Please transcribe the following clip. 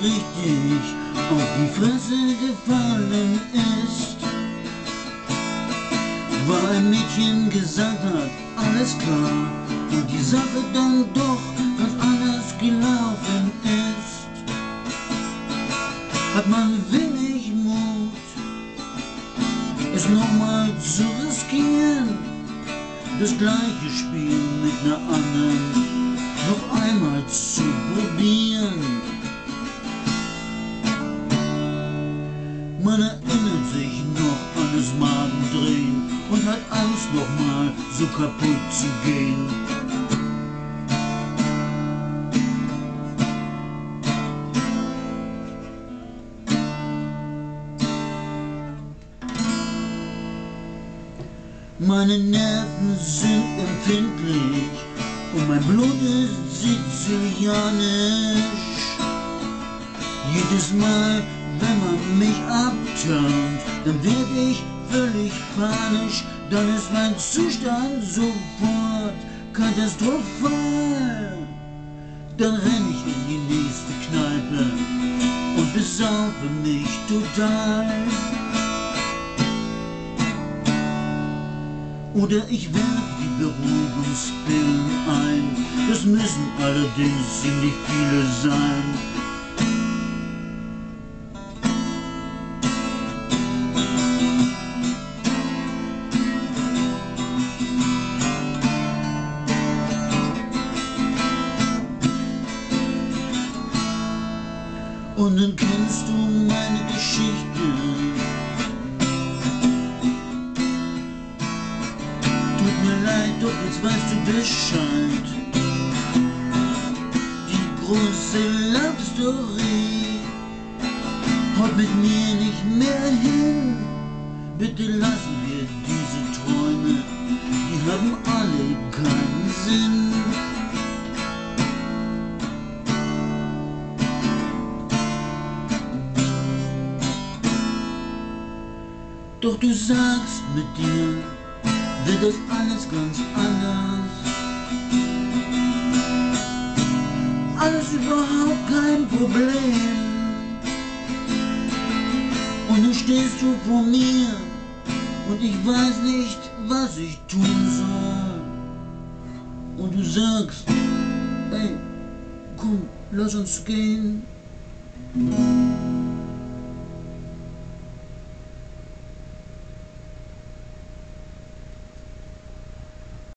richtig auf die Fresse gefallen ist, weil ein Mädchen gesagt hat, alles klar, und die Sache dann doch ganz anders gelaufen ist, hat man wenig Mut, es nochmal zu riskieren, das gleiche Spiel mit einer anderen noch einmal zu probieren. Man erinnert sich noch an das Magendrehen und hat Angst, nochmal so kaputt zu gehen. Meine Nerven sind empfindlich und mein Blut ist sizilianisch. Jedes Mal, wenn man mich abturnt, dann werd ich völlig panisch. Dann ist mein Zustand sofort katastrophal. Dann renn ich in die nächste Kneipe und besaufe mich total. Oder ich werf die Beruhigungspillen ein, das müssen allerdings ziemlich viele sein. Und dann kennst du meine Geschichte. Tut mir leid, doch jetzt weißt du Bescheid. Die große Love Story haut mit mir nicht mehr hin. Bitte lassen wir diese Träume, die haben alle keinen Sinn. Doch du sagst, mit dir wird das alles ganz anders. Alles überhaupt kein Problem. Und nun stehst du vor mir und ich weiß nicht, was ich tun soll. Und du sagst, ey, komm, lass uns gehen.